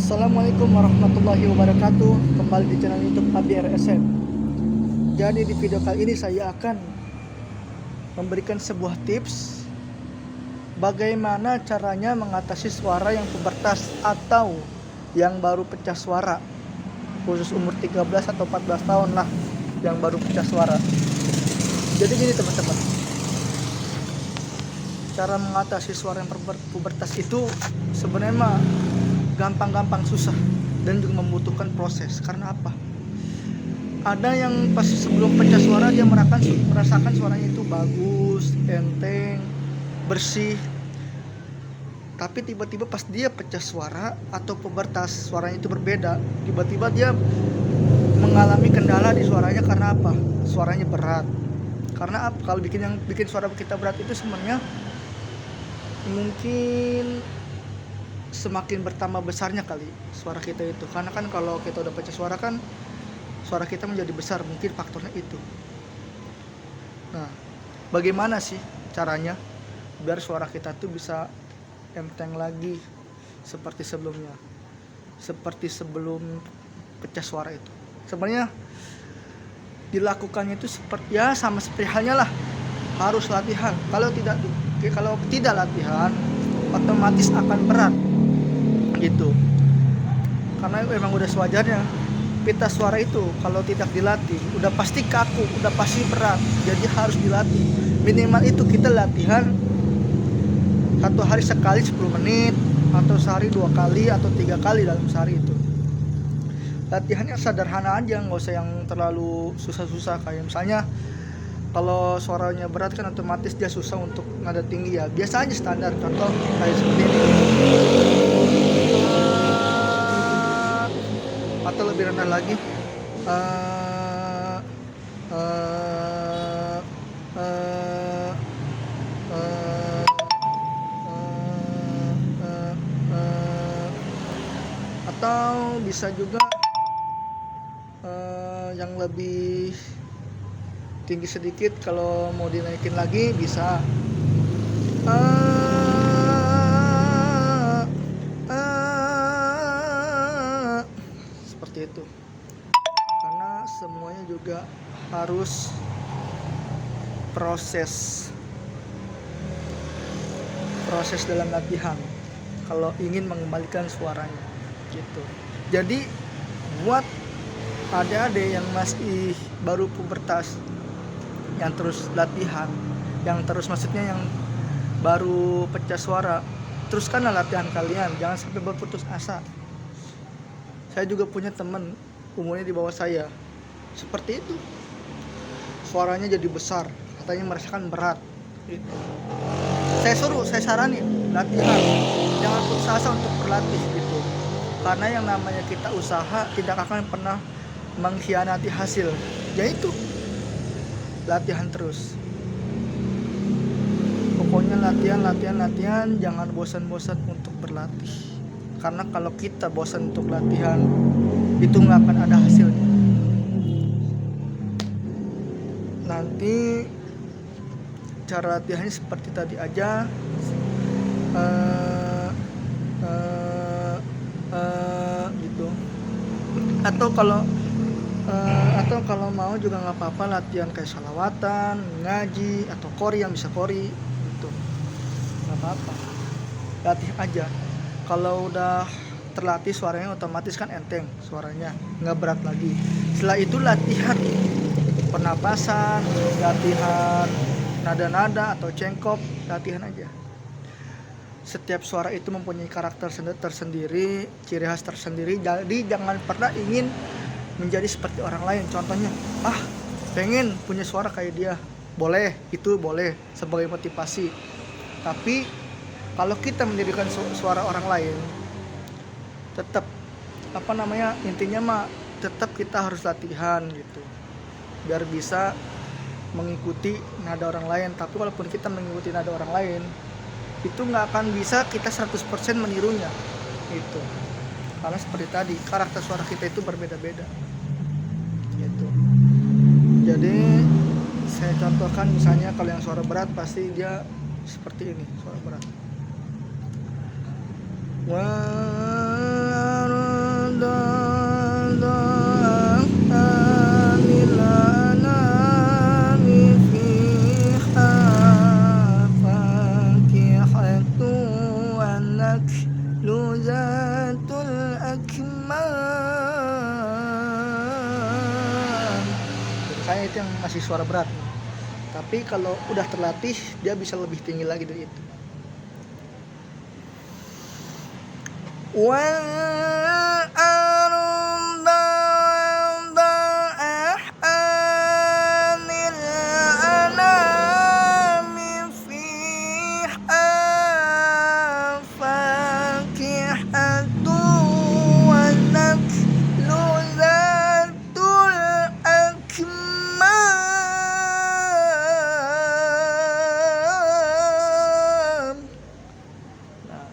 Assalamualaikum warahmatullahi wabarakatuh. Kembali di channel YouTube ABRSN. Jadi di video kali ini saya akan memberikan sebuah tips bagaimana caranya mengatasi suara yang pubertas atau yang baru pecah suara, khusus umur 13 atau 14 tahun lah yang baru pecah suara. Jadi gini teman-teman, cara mengatasi suara yang pubertas itu sebenarnya mah gampang-gampang susah dan juga membutuhkan proses. Karena apa? Ada yang pas sebelum pecah suara dia merasakan suaranya itu bagus, enteng, bersih. Tapi tiba-tiba pas dia pecah suara atau pubertas, suaranya itu berbeda. Tiba-tiba dia mengalami kendala di suaranya. Karena apa? Suaranya berat. Karena apa? Kalau bikin suara kita berat itu sebenarnya mungkin semakin bertambah besarnya kali suara kita itu. Karena kan kalau kita udah pecah suara kan suara kita menjadi besar, mungkin faktornya itu. Nah, bagaimana sih caranya biar suara kita tuh bisa enteng lagi seperti sebelumnya, seperti sebelum pecah suara itu? Sebenarnya dilakukannya itu seperti ya sama seperti halnya lah, harus latihan. Kalau tidak latihan otomatis akan berat gitu. Karena memang udah sewajarnya pita suara itu kalau tidak dilatih udah pasti kaku, udah pasti berat. Jadi harus dilatih. Minimal itu kita latihan satu hari sekali 10 menit, atau sehari 2 kali atau 3 kali dalam sehari itu. Latihannya sederhana aja, nggak usah yang terlalu susah-susah. Kayak misalnya kalau suaranya berat kan otomatis dia susah untuk nada tinggi ya. Biasa aja standar, contoh kayak seperti ini. Atau lebih rendah lagi, atau bisa juga yang lebih tinggi sedikit. Kalau mau dinaikin lagi bisa seperti itu. Karena semuanya juga harus proses dalam latihan kalau ingin mengembalikan suaranya gitu. Jadi buat adik-adik yang masih baru pubertas, yang terus latihan, maksudnya yang baru pecah suara, teruskanlah latihan kalian, jangan sampai berputus asa. Saya juga punya teman umurnya di bawah saya seperti itu, suaranya jadi besar, katanya merasakan berat gitu. Saya saranin latihan, jangan putus asa untuk berlatih gitu. Karena yang namanya kita usaha tidak akan pernah mengkhianati hasil. Yaitu latihan terus. Pokoknya latihan, jangan bosan-bosan untuk berlatih. Karena kalau kita bosan untuk latihan, itu nggak akan ada hasilnya. Nanti cara latihannya seperti tadi aja. Gitu. Atau kalau mau juga nggak apa-apa latihan kayak salawatan, ngaji, atau qori yang bisa qori gitu, nggak apa-apa, latih aja. Kalau udah terlatih suaranya otomatis kan enteng, suaranya nggak berat lagi. Setelah itu latihan pernapasan, latihan nada-nada atau cengkok, latihan aja. Setiap suara itu mempunyai karakter tersendiri, ciri khas tersendiri. Jadi jangan pernah ingin menjadi seperti orang lain. Contohnya, pengen punya suara kayak dia. Boleh, itu boleh sebagai motivasi. Tapi kalau kita menjadikan suara orang lain, tetap intinya mah tetap kita harus latihan gitu, biar bisa mengikuti nada orang lain. Tapi walaupun kita mengikuti nada orang lain, itu nggak akan bisa kita 100% menirunya gitu. Karena seperti tadi, karakter suara kita itu berbeda-beda gitu. Jadi saya contohkan, misalnya kalau yang suara berat pasti dia seperti ini, suara berat. luzatul akmam. Saya itu yang masih suara berat, tapi kalau udah terlatih dia bisa lebih tinggi lagi dari itu.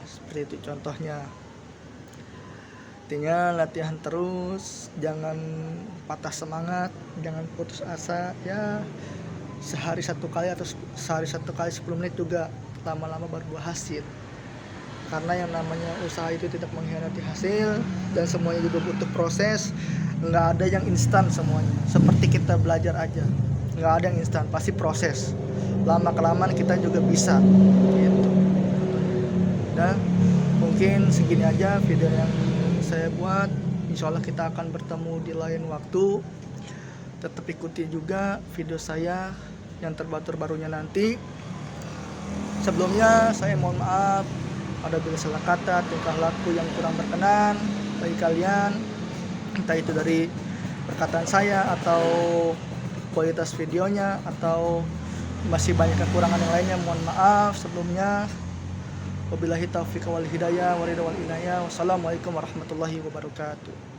Seperti itu contohnya. Intinya latihan terus, jangan patah semangat, jangan putus asa. Ya sehari 1 kali atau sehari 1 kali 10 menit juga lama-lama baru berhasil. Karena yang namanya usaha itu tidak mengkhianati hasil, dan semuanya juga butuh proses. Nggak ada yang instan semuanya. Seperti kita belajar aja, nggak ada yang instan, pasti proses. Lama kelamaan kita juga bisa gitu. Dan mungkin segini aja video yang saya buat. Insya Allah kita akan bertemu di lain waktu. Tetap ikuti juga video saya yang terbarunya nanti. Sebelumnya saya mohon maaf apabila salah kata, tingkah laku yang kurang berkenan bagi kalian, entah itu dari perkataan saya atau kualitas videonya atau masih banyak kekurangan yang lainnya. Mohon maaf sebelumnya. Wabillahi taufiq wal hidayah, waridha wal inayah. Wassalamualaikum warahmatullahi wabarakatuh.